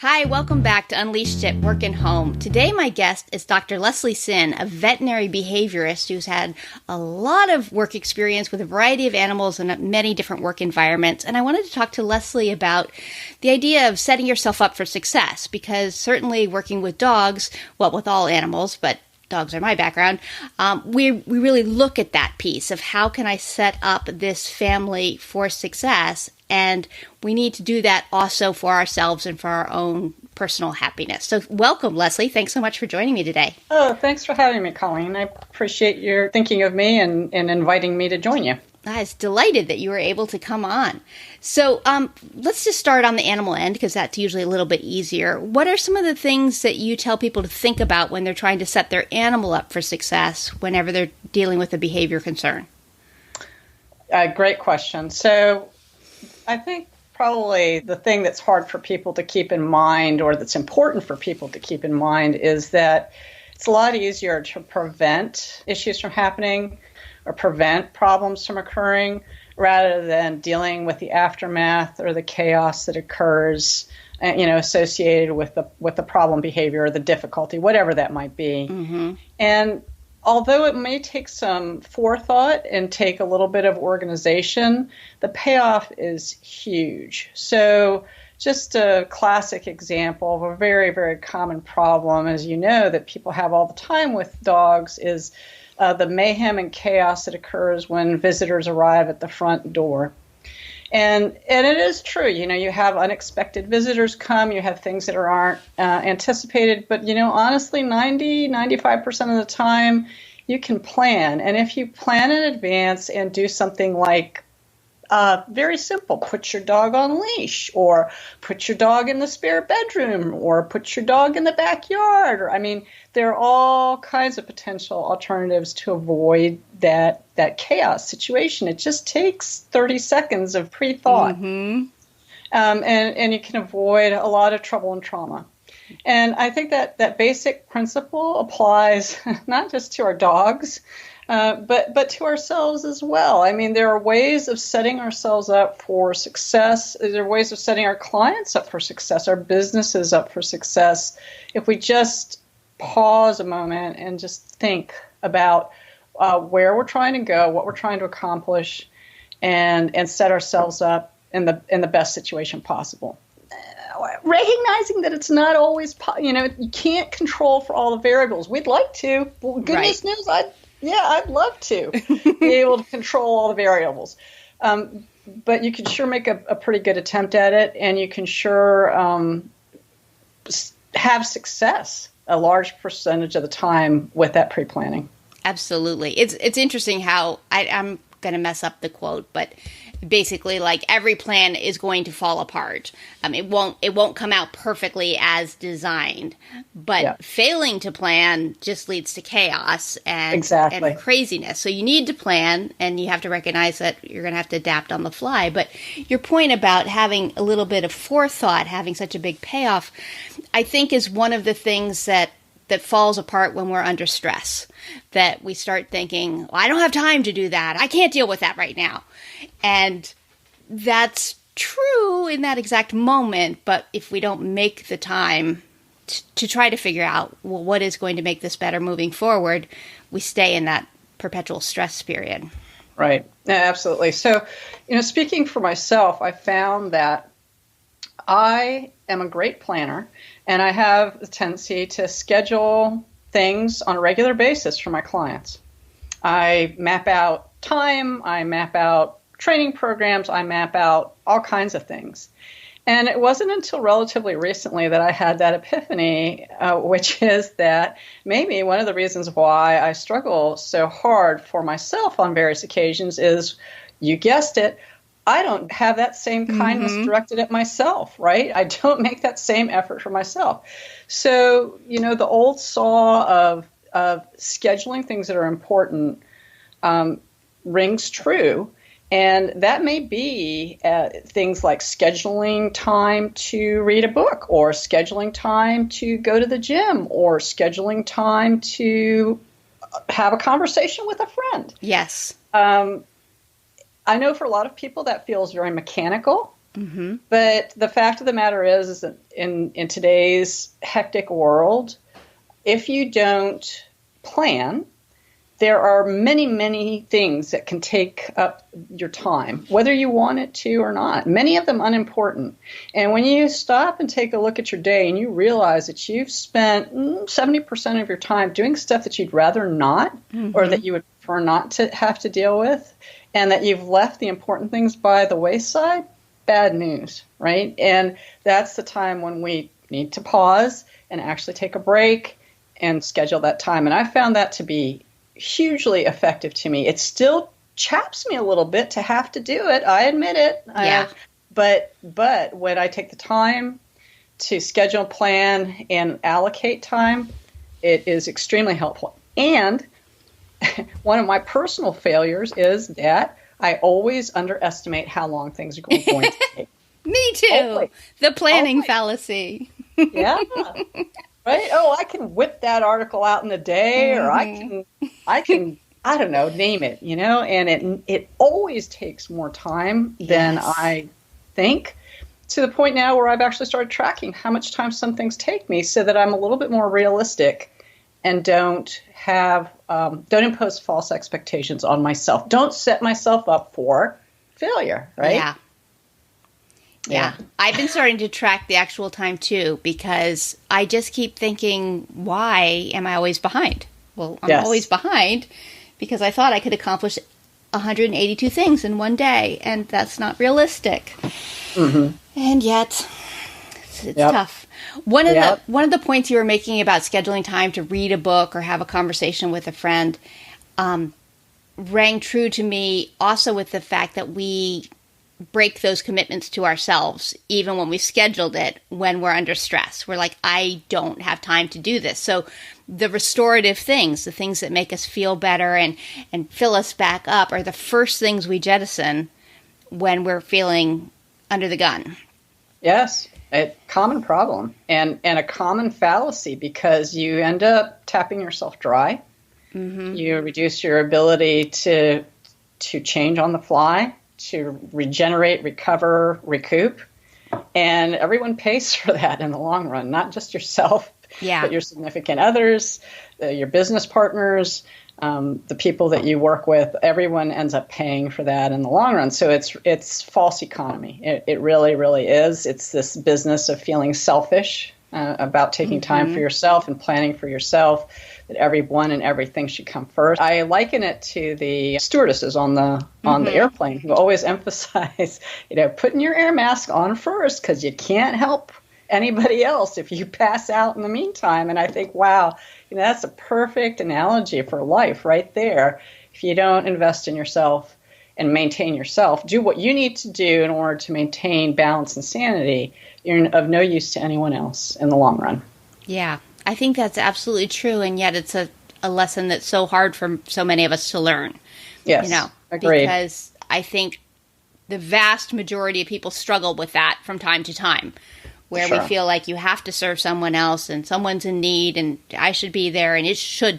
Hi, welcome back to Unleashed at Work and Home. Today my guest is Dr. Leslie Sinn, a veterinary behaviorist who's had a lot of work experience with a variety of animals in many different work environments. And I wanted to talk to Leslie about the idea of setting yourself up for success, because certainly working with dogs, well, with all animals, but dogs are my background, we really look at that piece of how can I set up this family for success. And we need to do that also for ourselves and for our own personal happiness. So welcome, Leslie. Thanks so much for joining me today. Oh, thanks for having me, Colleen. I appreciate your thinking of me and inviting me to join you. I was delighted that you were able to come on. So let's just start on the animal end, because that's usually a little bit easier. What are some of the things that you tell people to think about when they're trying to set their animal up for success whenever they're dealing with a behavior concern? Great question. So I think probably the thing that's hard for people to keep in mind, or that's important for people to keep in mind, is that it's a lot easier to prevent issues from happening or prevent problems from occurring rather than dealing with the aftermath or the chaos that occurs, associated with the problem behavior or the difficulty, whatever that might be. Mm-hmm. And although it may take some forethought and take a little bit of organization, the payoff is huge. So just a classic example of a very, very common problem, as you know, that people have all the time with dogs is the mayhem and chaos that occurs when visitors arrive at the front door. And it is true, you have unexpected visitors come, you have things that aren't anticipated, but, honestly, 95% of the time you can plan. And if you plan in advance and do something like very simple, put your dog on leash, or put your dog in the spare bedroom, or put your dog in the backyard, there are all kinds of potential alternatives to avoid that chaos situation. It just takes 30 seconds of pre-thought. Mm-hmm. And you can avoid a lot of trouble and trauma. And I think that basic principle applies not just to our dogs, but to ourselves as well. There are ways of setting ourselves up for success. There are ways of setting our clients up for success, our businesses up for success, if we just pause a moment and just think about where we're trying to go, what we're trying to accomplish, and set ourselves up in the best situation possible. Recognizing that it's not always, you can't control for all the variables. We'd like to. Well, goodness knows, I'd love to be able to control all the variables. But you can sure make a pretty good attempt at it, and you can sure have success a large percentage of the time with that pre-planning. Absolutely. It's interesting how I'm going to mess up the quote, but basically, like, every plan is going to fall apart. It won't come out perfectly as designed, but failing to plan just leads to chaos and craziness. So you need to plan, and you have to recognize that you're going to have to adapt on the fly. But your point about having a little bit of forethought, having such a big payoff, I think is one of the things that falls apart when we're under stress, that we start thinking, well, I don't have time to do that. I can't deal with that right now. And that's true in that exact moment. But if we don't make the time to try to figure out, well, what is going to make this better moving forward, we stay in that perpetual stress period. Right. Yeah, absolutely. So, speaking for myself, I found that I am a great planner, and I have a tendency to schedule things on a regular basis for my clients. I map out time, I map out training programs, I map out all kinds of things. And it wasn't until relatively recently that I had that epiphany, which is that maybe one of the reasons why I struggle so hard for myself on various occasions is, you guessed it, I don't have that same kindness directed at myself, right? I don't make that same effort for myself. So, the old saw of scheduling things that are important rings true. And that may be things like scheduling time to read a book, or scheduling time to go to the gym, or scheduling time to have a conversation with a friend. Yes. I know for a lot of people that feels very mechanical, But the fact of the matter is that in today's hectic world, if you don't plan, there are many, many things that can take up your time, whether you want it to or not, many of them unimportant. And when you stop and take a look at your day and you realize that you've spent 70% of your time doing stuff that you'd rather not, or that you would prefer not to have to deal with, and that you've left the important things by the wayside, bad news, right? And that's the time when we need to pause and actually take a break and schedule that time. And I found that to be hugely effective to me. It still chaps me a little bit to have to do it. I admit it. Yeah. But when I take the time to schedule, plan, and allocate time, it is extremely helpful. And one of my personal failures is that I always underestimate how long things are going to take. Me too. Always. The planning fallacy. Yeah. Right? Oh, I can whip that article out in a day, or I can, I don't know, name it, and it always takes more time than I think, to the point now where I've actually started tracking how much time some things take me so that I'm a little bit more realistic and don't impose false expectations on myself. Don't set myself up for failure, right? Yeah. I've been starting to track the actual time too, because I just keep thinking, why am I always behind? Well, I'm always behind because I thought I could accomplish 182 things in one day, and that's not realistic. And yet, it's tough. One of the points you were making about scheduling time to read a book or have a conversation with a friend rang true to me also with the fact that we break those commitments to ourselves, even when we've scheduled it, when we're under stress. We're like, I don't have time to do this. So the restorative things, the things that make us feel better and fill us back up, are the first things we jettison when we're feeling under the gun. Yes, a common problem and a common fallacy, because you end up tapping yourself dry. You reduce your ability to change on the fly, to regenerate, recover, recoup. And everyone pays for that in the long run, not just yourself, but your significant others, your business partners, the people that you work with. Everyone ends up paying for that in the long run. So it's false economy. It really, really is. It's this business of feeling selfish about taking time for yourself and planning for yourself, that everyone and everything should come first. I liken it to the stewardesses on the airplane who always emphasize, putting your air mask on first, because you can't help anybody else if you pass out in the meantime. And I think, wow, that's a perfect analogy for life right there. If you don't invest in yourself and maintain yourself, do what you need to do in order to maintain balance and sanity, you're of no use to anyone else in the long run. Yeah, I think that's absolutely true. And yet it's a lesson that's so hard for so many of us to learn. Yes, agreed. Because I think the vast majority of people struggle with that from time to time, where we feel like you have to serve someone else and someone's in need and I should be there and it should,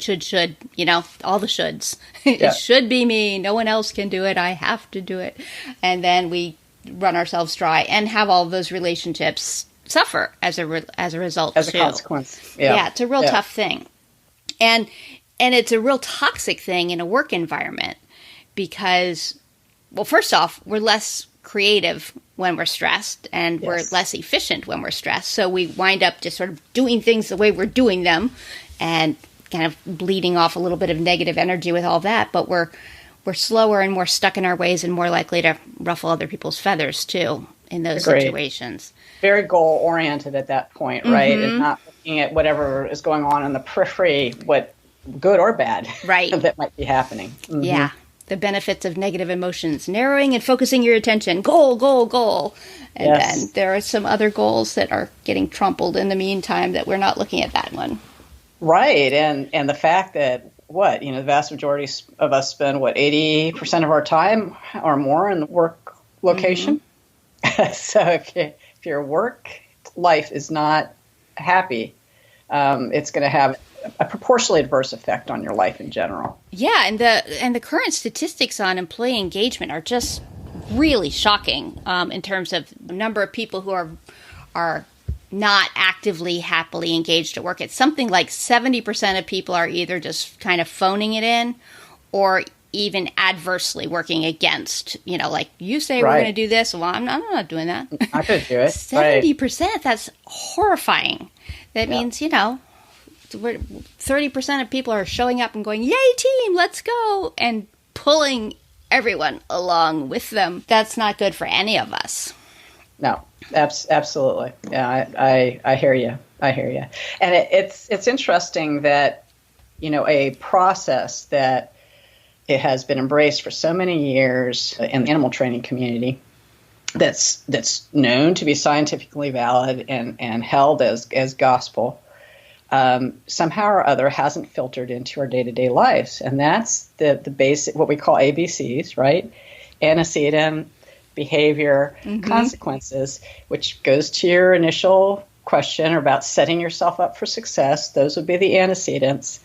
all the shoulds. It should be me. No one else can do it. I have to do it. And then we run ourselves dry and have all of those relationships suffer as a result. As a consequence. Yeah, it's a real tough thing. And it's a real toxic thing in a work environment because, well, first off, we're less creative when we're stressed and we're less efficient when we're stressed. So we wind up just sort of doing things the way we're doing them and kind of bleeding off a little bit of negative energy with all that. But we're slower and more stuck in our ways and more likely to ruffle other people's feathers too in those situations. Very goal oriented at that point, right? And not looking at whatever is going on in the periphery, what good or bad that might be happening. Yeah. The benefits of negative emotions, narrowing and focusing your attention, goal, goal, goal. And then there are some other goals that are getting trampled in the meantime that we're not looking at that one. Right. And the fact that the vast majority of us spend 80% of our time or more in the work location. So if your work life is not happy, it's going to have a proportionally adverse effect on your life in general. Yeah, and the current statistics on employee engagement are just really shocking in terms of the number of people who are not actively, happily engaged at work. It's something like 70% of people are either just kind of phoning it in or even adversely working against, like you say, we're going to do this. Well, I'm not doing that. I could do it. 70%, that's horrifying. That means, 30% of people are showing up and going, yay team, let's go, and pulling everyone along with them. That's not good for any of us. No, absolutely. Yeah, I hear you. I hear you. And it's interesting that, a process that it has been embraced for so many years in the animal training community that's known to be scientifically valid and held as gospel, somehow or other hasn't filtered into our day-to-day lives. And that's the basic, what we call ABCs, right? Antecedent, behavior, consequences, which goes to your initial question about setting yourself up for success. Those would be the antecedents.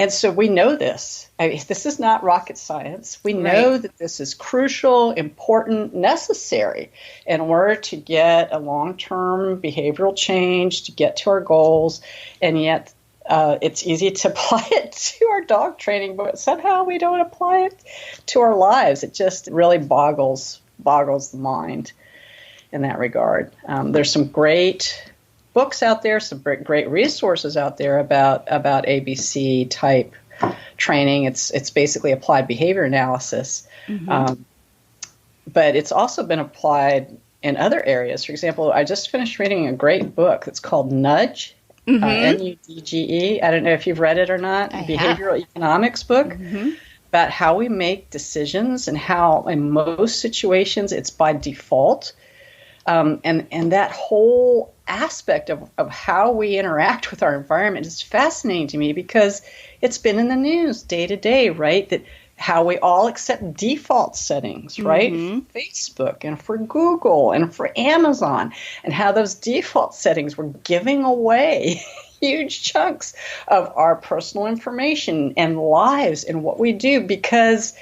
And so we know this. This is not rocket science. We know that this is crucial, important, necessary in order to get a long-term behavioral change, to get to our goals. And yet it's easy to apply it to our dog training, but somehow we don't apply it to our lives. It just really boggles the mind in that regard. There's some great books out there, some great resources out there about ABC type training. It's basically applied behavior analysis, but it's also been applied in other areas. For example, I just finished reading a great book that's called Nudge, Nudge. I don't know if you've read it or not. A behavioral economics book about how we make decisions and how in most situations it's by default. And that whole aspect of how we interact with our environment is fascinating to me because it's been in the news day to day, right? That how we all accept default settings, right? For Facebook and for Google and for Amazon, and how those default settings were giving away huge chunks of our personal information and lives and what we do because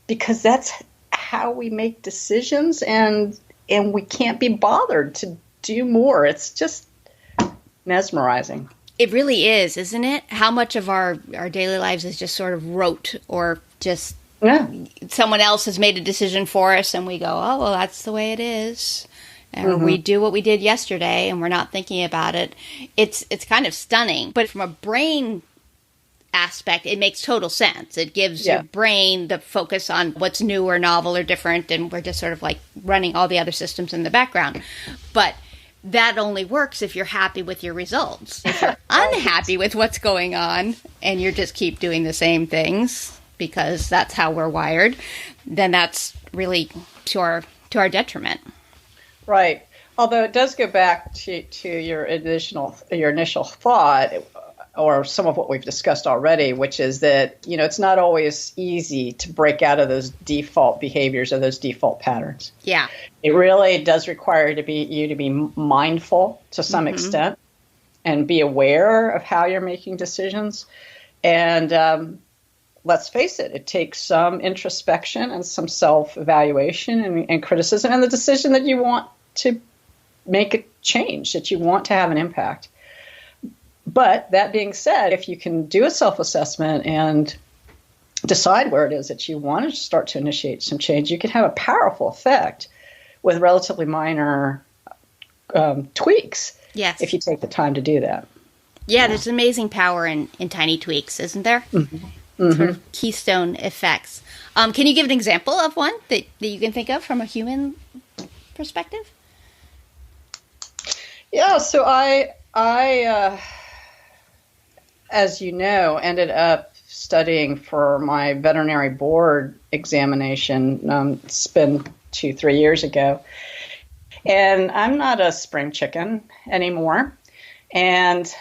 that's how we make decisions, and we can't be bothered to do more. It's just mesmerizing. It really is, isn't it? How much of our daily lives is just sort of rote, or just someone else has made a decision for us and we go, oh, well, that's the way it is. Or we do what we did yesterday and we're not thinking about it. It's kind of stunning. But from a brain aspect, it makes total sense. It gives your brain the focus on what's new or novel or different, and we're just sort of like running all the other systems in the background. But that only works if you're happy with your results. If you're unhappy with what's going on and you just keep doing the same things because that's how we're wired, then that's really to our detriment. Right. Although it does go back to your initial thought, or some of what we've discussed already, which is that, it's not always easy to break out of those default behaviors or those default patterns. Yeah. It really does require you to be mindful to some extent and be aware of how you're making decisions. And let's face it, it takes some introspection and some self-evaluation and criticism and the decision that you want to make a change, that you want to have an impact. But that being said, if you can do a self-assessment and decide where it is that you want to start to initiate some change, you can have a powerful effect with relatively minor tweaks. Yes. If you take the time to do that. Yeah, there's amazing power in tiny tweaks, isn't there? Sort of keystone effects. Can you give an example of one that you can think of from a human perspective? Yeah, so I as you know, ended up studying for my veterinary board examination. It's been 2-3 years ago. And I'm not a spring chicken anymore. And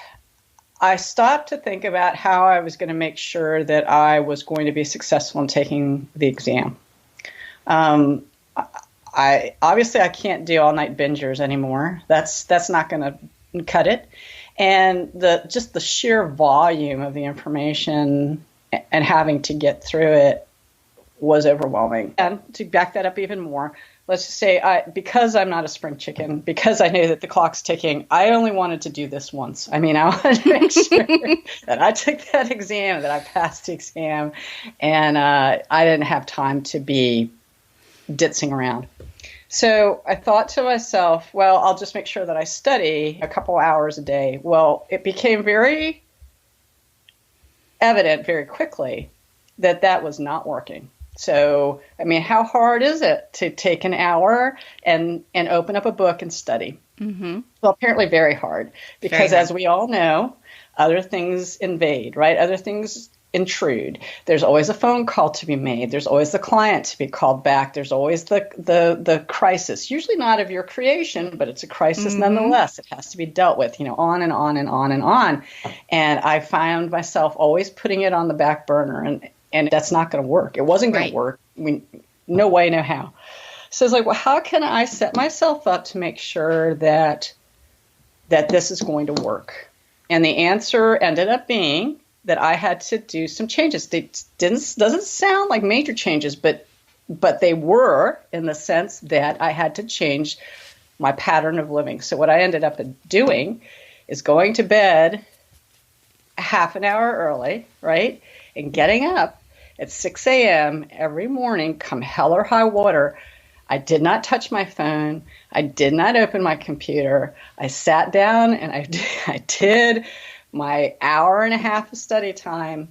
I stopped to think about how I was going to make sure that I was going to be successful in taking the exam. I can't do all-night bingers anymore. That's not going to cut it. And the sheer volume of the information and having to get through it was overwhelming. And to back that up even more, let's just say because I'm not a spring chicken, because I knew that the clock's ticking, I only wanted to do this once. I mean, I wanted to make sure that I took that exam, that I passed the exam, and I didn't have time to be ditzing around. So I thought to myself, well, I'll just make sure that I study a couple hours a day. Well, it became very evident very quickly that that was not working. So, I mean, how hard is it to take an hour and open up a book and study? Mm-hmm. Well, apparently very hard, because as we all know, other things invade, right? Other things intrude. There's always a phone call to be made. There's always the client to be called back. There's always the crisis, usually not of your creation, but it's a crisis nonetheless. It has to be dealt with, on and on and on and on. And I found myself always putting it on the back burner, and that's not going to work. It wasn't going to work. I mean, no way, no how. So it's like, well, how can I set myself up to make sure that this is going to work? And the answer ended up being that I had to do some changes. They doesn't sound like major changes, but they were, in the sense that I had to change my pattern of living. So what I ended up doing is going to bed half an hour early, right? And getting up at 6 a.m. every morning, come hell or high water. I did not touch my phone. I did not open my computer. I sat down and I did my hour and a half of study time,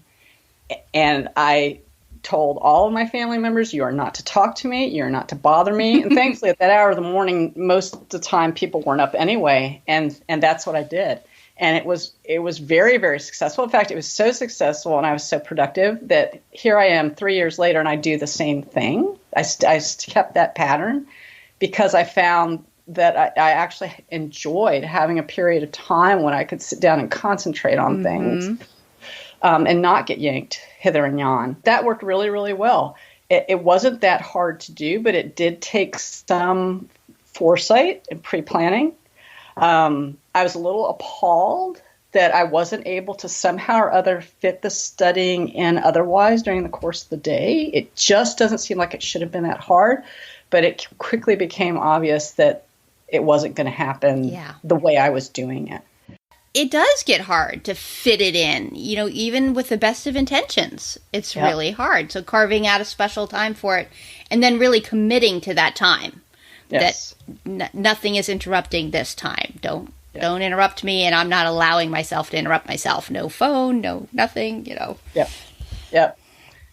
and I told all of my family members, you are not to talk to me, you are not to bother me. And thankfully at that hour of the morning, most of the time people weren't up anyway, and that's what I did. And it was very, very successful. In fact, it was so successful and I was so productive that here I am 3 years later and I do the same thing. I kept that pattern because I found that I actually enjoyed having a period of time when I could sit down and concentrate on things and not get yanked hither and yon. That worked really, really well. It wasn't that hard to do, but it did take some foresight and pre-planning. I was a little appalled that I wasn't able to somehow or other fit the studying in otherwise during the course of the day. It just doesn't seem like it should have been that hard, but it quickly became obvious that it wasn't going to happen the way I was doing it. It does get hard to fit it in, even with the best of intentions. It's really hard. So carving out a special time for it and then really committing to that time. Yes. That nothing is interrupting this time. Don't interrupt me, and I'm not allowing myself to interrupt myself. No phone, no nothing, Yeah.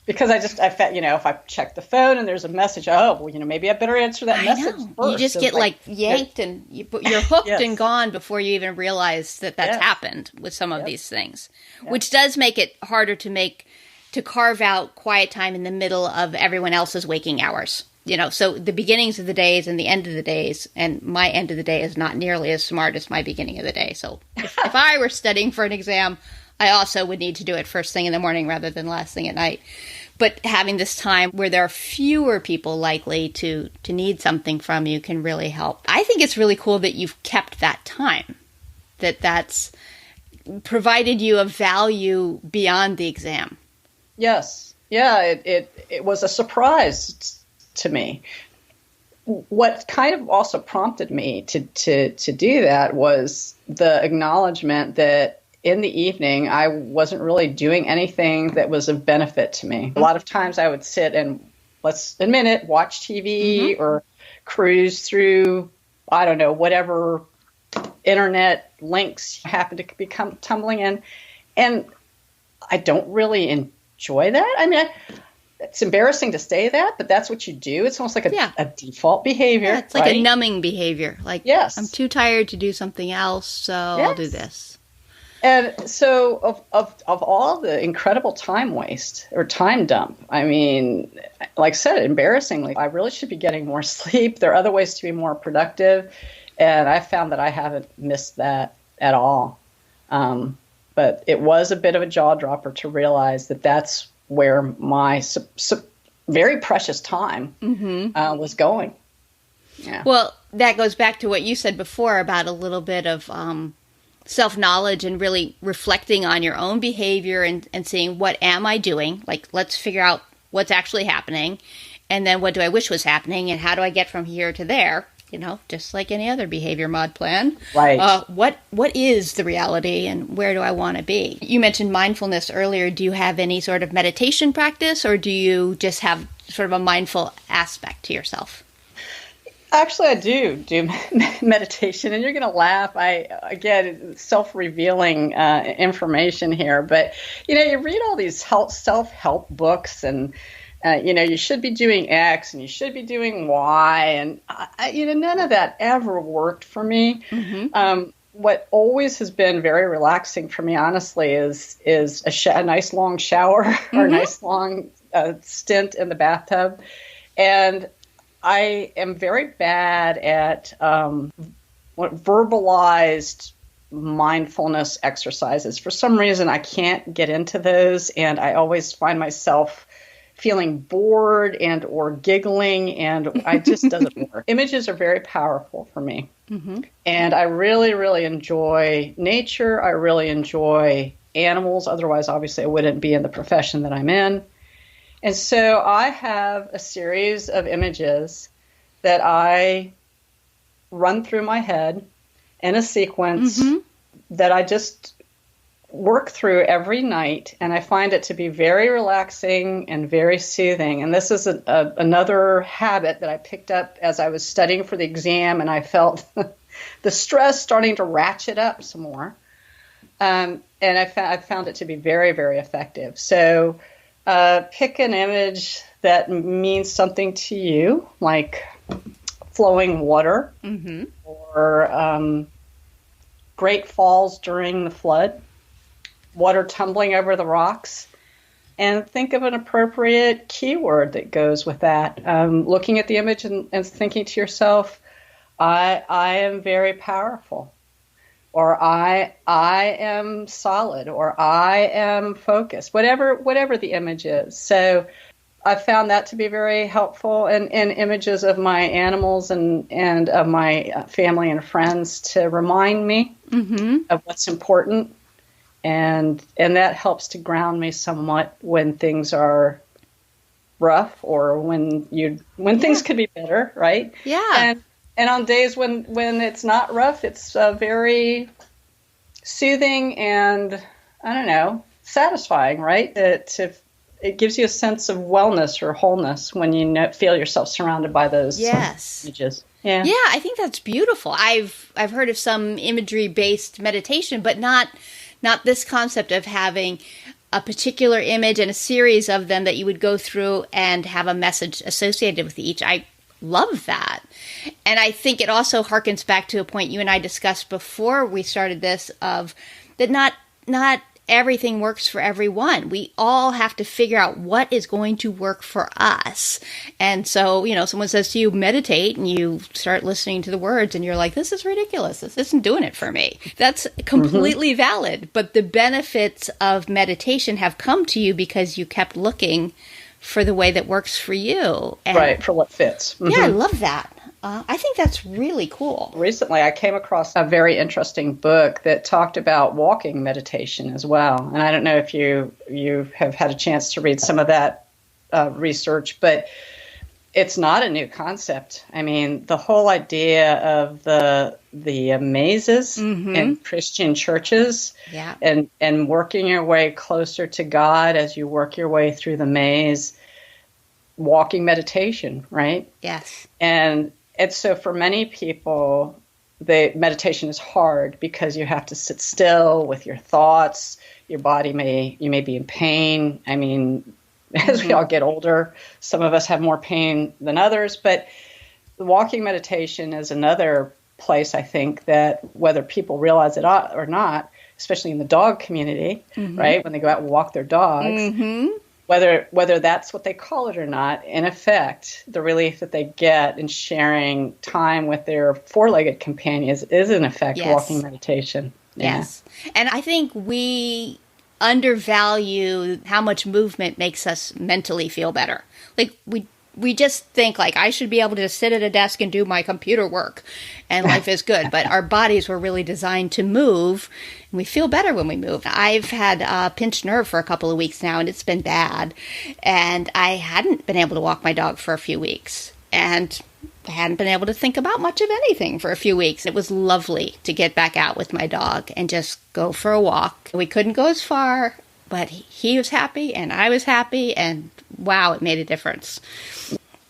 Because I felt, if I check the phone and there's a message, maybe I better answer that message first. You just get yanked and you're hooked and gone before you even realize that's happened with some of these things, which does make it harder to carve out quiet time in the middle of everyone else's waking hours. So the beginnings of the days and the end of the days, and my end of the day is not nearly as smart as my beginning of the day. So if I were studying for an exam, I also would need to do it first thing in the morning rather than last thing at night. But having this time where there are fewer people likely to need something from you can really help. I think it's really cool that you've kept that time, that's provided you a value beyond the exam. Yes. Yeah, it was a surprise to me. What kind of also prompted me to do that was the acknowledgement that in the evening, I wasn't really doing anything that was of benefit to me. A lot of times I would sit and, let's admit it, watch TV or cruise through, I don't know, whatever internet links happen to become tumbling in. And I don't really enjoy that. I mean, it's embarrassing to say that, but that's what you do. It's almost like a default behavior. Yeah, it's like a numbing behavior. Like, yes. I'm too tired to do something else, so I'll do this. And so of all the incredible time waste or time dump, I mean, like I said, embarrassingly, I really should be getting more sleep. There are other ways to be more productive. And I found that I haven't missed that at all. But it was a bit of a jaw dropper to realize that that's where my very precious time was going. Yeah. Well, that goes back to what you said before about a little bit of self-knowledge and really reflecting on your own behavior and seeing what am I doing? Like, let's figure out what's actually happening, and then what do I wish was happening, and how do I get from here to there? Just like any other behavior mod plan. Right. What is the reality, and where do I want to be? You mentioned mindfulness earlier. Do you have any sort of meditation practice, or do you just have sort of a mindful aspect to yourself? Actually, I do meditation, and you're going to laugh. Again, self-revealing information here, but you read all these self-help books, and you should be doing X and you should be doing Y, and none of that ever worked for me. Mm-hmm. What always has been very relaxing for me, honestly, is a nice long shower mm-hmm. or a nice long stint in the bathtub, and I am very bad at verbalized mindfulness exercises. For some reason, I can't get into those, and I always find myself feeling bored and or giggling, and it just doesn't work. Images are very powerful for me. Mm-hmm. And I really, really enjoy nature. I really enjoy animals. Otherwise, obviously, I wouldn't be in the profession that I'm in. And so I have a series of images that I run through my head in a sequence mm-hmm. that I just work through every night, and I find it to be very relaxing and very soothing. And this is another habit that I picked up as I was studying for the exam, and I felt the stress starting to ratchet up some more. And I found it to be very, very effective. So pick an image that means something to you, like flowing water mm-hmm. or Great Falls during the flood, water tumbling over the rocks, and think of an appropriate keyword that goes with that. Looking at the image and thinking to yourself, I am very powerful, or I am solid, or I am focused, whatever the image is. So I found that to be very helpful in images of my animals and of my family and friends to remind me mm-hmm. of what's important. And that helps to ground me somewhat when things are rough, or when things could be better, right? Yeah. And on days when it's not rough, it's very soothing and, I don't know, satisfying, right? It gives you a sense of wellness or wholeness when you feel yourself surrounded by those images. Yeah. Yeah, I think that's beautiful. I've heard of some imagery-based meditation, but not this concept of having a particular image and a series of them that you would go through and have a message associated with each. I love that. And I think it also harkens back to a point you and I discussed before we started this, of that not everything works for everyone. We all have to figure out what is going to work for us. And so, someone says to you, meditate, and you start listening to the words and you're like, this is ridiculous. This isn't doing it for me. That's completely mm-hmm. valid. But the benefits of meditation have come to you because you kept looking for the way that works for you. And right, for what fits. Mm-hmm. Yeah, I love that. I think that's really cool. Recently, I came across a very interesting book that talked about walking meditation as well. And I don't know if you have had a chance to read some of that research, but it's not a new concept. I mean, the whole idea of the mazes mm-hmm. in Christian churches yeah. and working your way closer to God as you work your way through the maze, walking meditation, right? Yes. And so for many people, the meditation is hard because you have to sit still with your thoughts. Your body you may be in pain. I mean, as we all get older, some of us have more pain than others. But the walking meditation is another place, I think, that whether people realize it or not, especially in the dog community, mm-hmm. right, when they go out and walk their dogs, mm-hmm. whether that's what they call it or not, in effect, the relief that they get in sharing time with their four-legged companions is, in effect, yes. walking meditation. Yeah. Yes. And I think we undervalue how much movement makes us mentally feel better. Like, we we just think like I should be able to sit at a desk and do my computer work and life is good. But our bodies were really designed to move and we feel better when we move. I've had a pinched nerve for a couple of weeks now and it's been bad. And I hadn't been able to walk my dog for a few weeks. And I hadn't been able to think about much of anything for a few weeks. It was lovely to get back out with my dog and just go for a walk. We couldn't go as far, but he was happy and I was happy, and wow, it made a difference.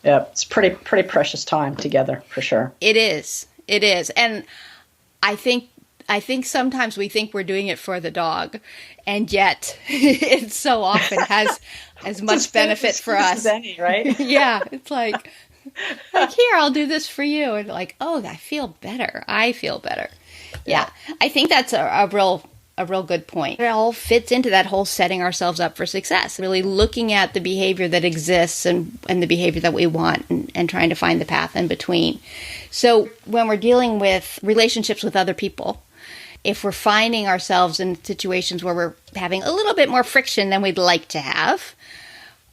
Yeah, it's pretty precious time together for sure. It is. And I think sometimes we think we're doing it for the dog, and yet it so often has as much benefit for us. Any, right? Yeah, it's like here, I'll do this for you, and like, oh, I feel better. Yeah, I think that's a real good point. It all fits into that whole setting ourselves up for success, really looking at the behavior that exists and the behavior that we want and trying to find the path in between. So when we're dealing with relationships with other people, if we're finding ourselves in situations where we're having a little bit more friction than we'd like to have,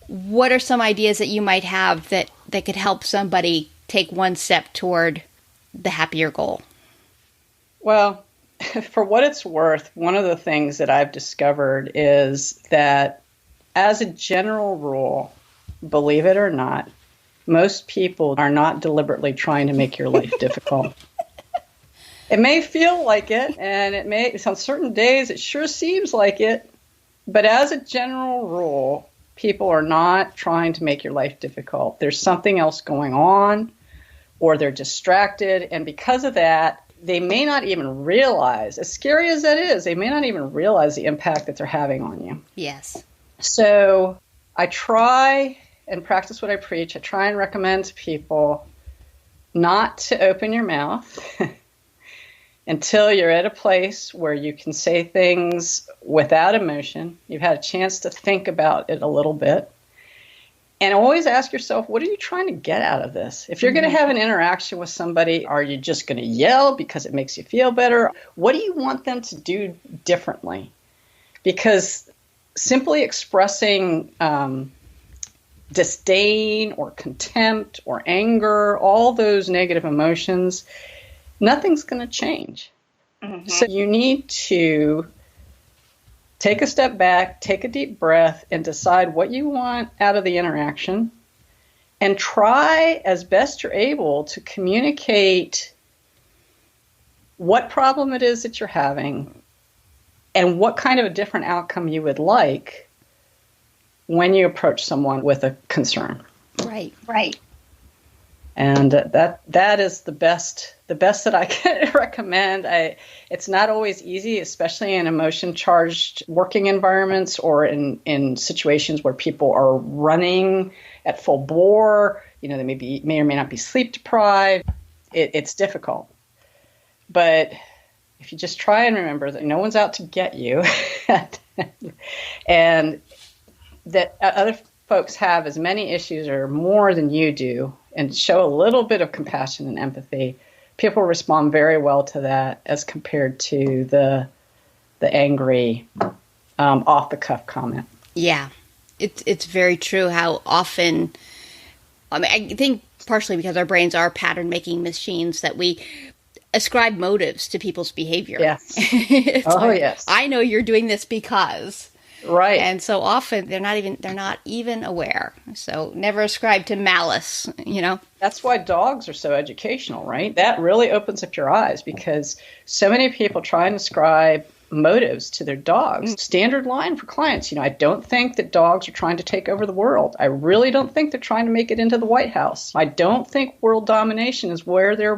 what are some ideas that you might have that could help somebody take one step toward the happier goal? Well, for what it's worth, one of the things that I've discovered is that as a general rule, believe it or not, most people are not deliberately trying to make your life difficult. It may feel like it, and it may, on certain days, it sure seems like it. But as a general rule, people are not trying to make your life difficult. There's something else going on, or they're distracted. And because of that, they may not even realize, as scary as that is, they may not even realize the impact that they're having on you. Yes. So I try and practice what I preach. I try and recommend to people not to open your mouth until you're at a place where you can say things without emotion. You've had a chance to think about it a little bit. And always ask yourself, what are you trying to get out of this? If you're going to have an interaction with somebody, are you just going to yell because it makes you feel better? What do you want them to do differently? Because simply expressing disdain or contempt or anger, all those negative emotions, nothing's going to change. Mm-hmm. So you need to take a step back, take a deep breath, and decide what you want out of the interaction, and try as best you're able to communicate what problem it is that you're having and what kind of a different outcome you would like when you approach someone with a concern. Right. And that is the best that I can recommend. It's not always easy, especially in emotion-charged working environments or in situations where people are running at full bore. You know, they may or may not be sleep deprived. It's difficult. But if you just try and remember that no one's out to get you, and that other folks have as many issues or more than you do, and show a little bit of compassion and empathy, people respond very well to that as compared to the angry, off-the-cuff comment. Yeah, it's very true how often, I think partially because our brains are pattern-making machines, that we ascribe motives to people's behavior. Yes. Yes. I know you're doing this because... Right. And so often they're not even aware. So never ascribe to malice, you know. That's why dogs are so educational, right? That really opens up your eyes, because so many people try and ascribe motives to their dogs. Standard line for clients, I don't think that dogs are trying to take over the world. I really don't think they're trying to make it into the White House. I don't think world domination is where they're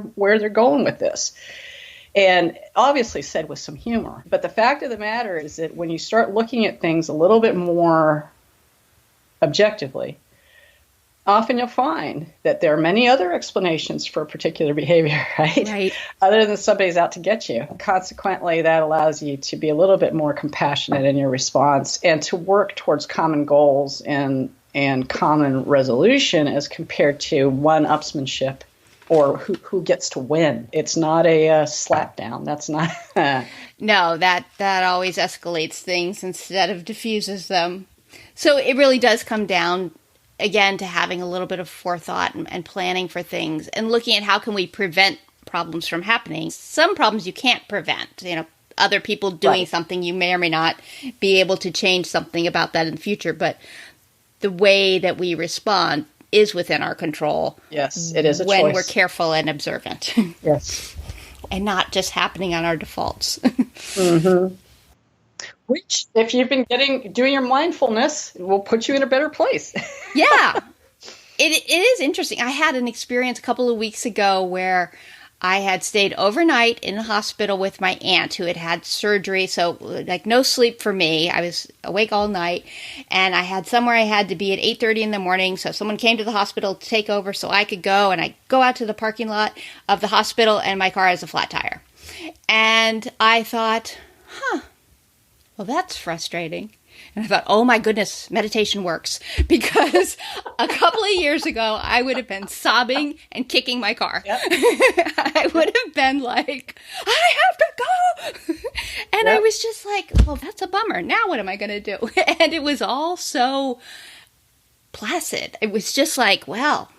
going with this. And obviously said with some humor. But the fact of the matter is that when you start looking at things a little bit more objectively, often you'll find that there are many other explanations for a particular behavior, right? Other than somebody's out to get you. Consequently, that allows you to be a little bit more compassionate in your response and to work towards common goals and common resolution as compared to one-upsmanship. Or who gets to win. It's not a slap down. That's not... No, that always escalates things instead of diffuses them. So it really does come down again, to having a little bit of forethought and planning for things and looking at how can we prevent problems from happening. Some problems you can't prevent, other people doing something, you may or may not be able to change something about that in the future, but the way that we respond is within our control. Yes, it is a when choice. We're careful and observant. Yes. And not just happening on our defaults. Mm-hmm. Which, if you've been doing your mindfulness, will put you in a better place. Yeah. It is interesting. I had an experience a couple of weeks ago where I had stayed overnight in the hospital with my aunt who had had surgery. So like no sleep for me. I was awake all night and I had somewhere I had to be at 8:30 in the morning. So someone came to the hospital to take over so I could go, and I go out to the parking lot of the hospital and my car has a flat tire. And I thought, well, that's frustrating. And I thought, oh my goodness, meditation works. Because a couple of years ago, I would have been sobbing and kicking my car. Yep. I would have been like, I have to go. And I was just like, well, that's a bummer. Now what am I going to do? And it was all so placid. It was just like, well,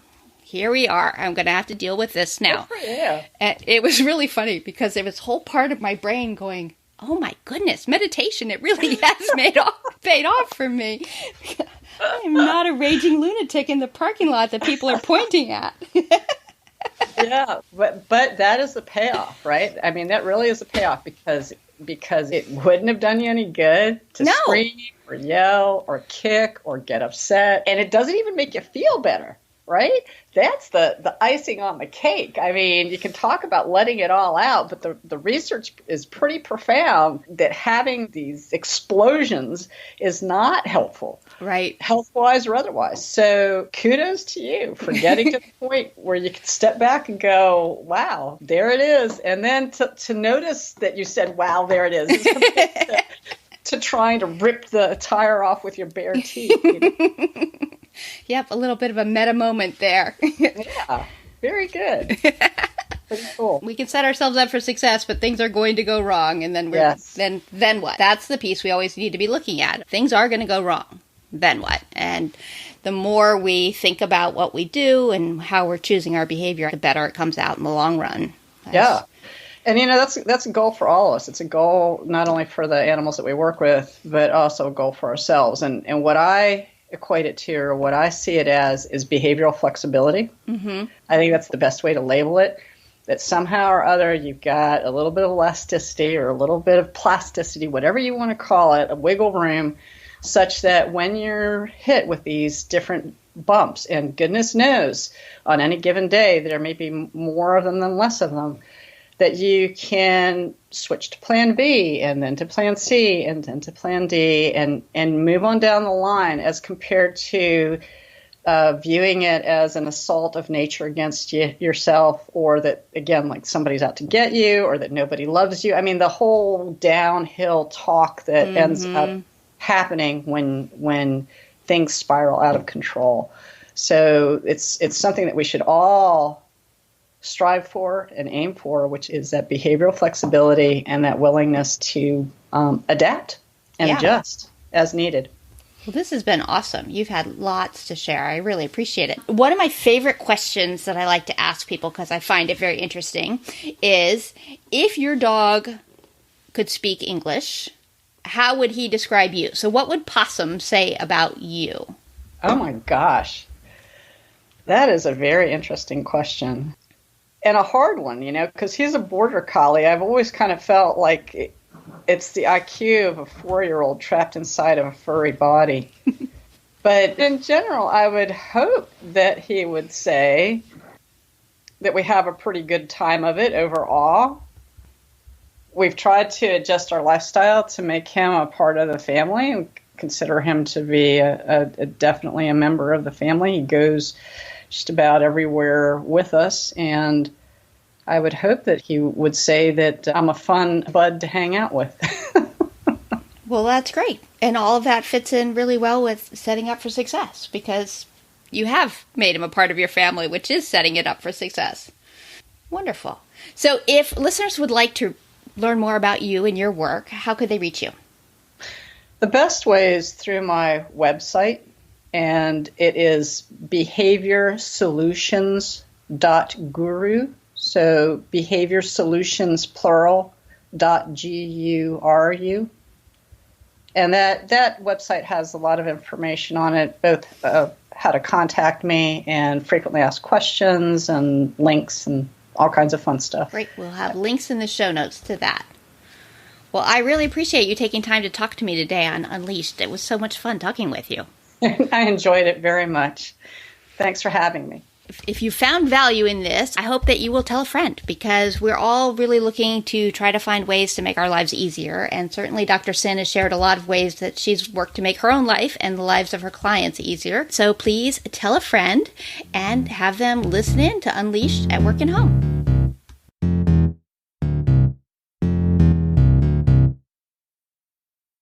here we are. I'm going to have to deal with this now. Yeah. And it was really funny because there was a whole part of my brain going, oh my goodness, meditation, it really has paid off for me. I'm not a raging lunatic in the parking lot that people are pointing at. Yeah, but that is the payoff, right? I mean, that really is a payoff because it wouldn't have done you any good to scream or yell or kick or get upset. And it doesn't even make you feel better, right? That's the icing on the cake. I mean, you can talk about letting it all out, but the research is pretty profound that having these explosions is not helpful. Right. Health-wise or otherwise. So kudos to you for getting to the point where you can step back and go, wow, there it is. And then to notice that you said, wow, there it is. To trying to rip the tire off with your bare teeth. Yep, a little bit of a meta moment there. Yeah, very good. Pretty cool. We can set ourselves up for success, but things are going to go wrong, and then then what? That's the piece we always need to be looking at. Things are going to go wrong. Then what? And the more we think about what we do and how we're choosing our behavior, the better it comes out in the long run. Yeah. And, that's a goal for all of us. It's a goal not only for the animals that we work with, but also a goal for ourselves. And what I equate it to, or what I see it as, is behavioral flexibility. Mm-hmm. I think that's the best way to label it. That somehow or other you've got a little bit of elasticity or a little bit of plasticity, whatever you want to call it, a wiggle room, such that when you're hit with these different bumps, and goodness knows on any given day there may be more of them than less of them, that you can switch to plan B and then to plan C and then to plan D and move on down the line, as compared to viewing it as an assault of nature against yourself, or that, again, like somebody's out to get you, or that nobody loves you. I mean, the whole downhill talk that ends up happening when things spiral out of control. So it's something that we should all strive for and aim for, which is that behavioral flexibility and that willingness to adapt and adjust as needed. Well, this has been awesome. You've had lots to share. I really appreciate it. One of my favorite questions that I like to ask people, because I find it very interesting, is if your dog could speak English, how would he describe you? So what would Possum say about you? Oh my gosh. That is a very interesting question. And a hard one, because he's a border collie. I've always kind of felt like it's the IQ of a 4-year-old trapped inside of a furry body. But in general, I would hope that he would say that we have a pretty good time of it overall. We've tried to adjust our lifestyle to make him a part of the family and consider him to be definitely a member of the family. He goes just about everywhere with us, and I would hope that he would say that I'm a fun bud to hang out with. Well, that's great. And all of that fits in really well with setting up for success, because you have made him a part of your family, which is setting it up for success. Wonderful. So if listeners would like to learn more about you and your work, how could they reach you? The best way is through my website, and it is behaviorsolutions.guru. So behavior solutions plural .guru. And that website has a lot of information on it, both how to contact me and frequently asked questions and links and all kinds of fun stuff. Great. We'll have links in the show notes to that. Well, I really appreciate you taking time to talk to me today on Unleashed. It was so much fun talking with you. I enjoyed it very much. Thanks for having me. If you found value in this, I hope that you will tell a friend, because we're all really looking to try to find ways to make our lives easier. And certainly Dr. Sinn has shared a lot of ways that she's worked to make her own life and the lives of her clients easier. So please tell a friend and have them listen in to Unleashed at Work and Home.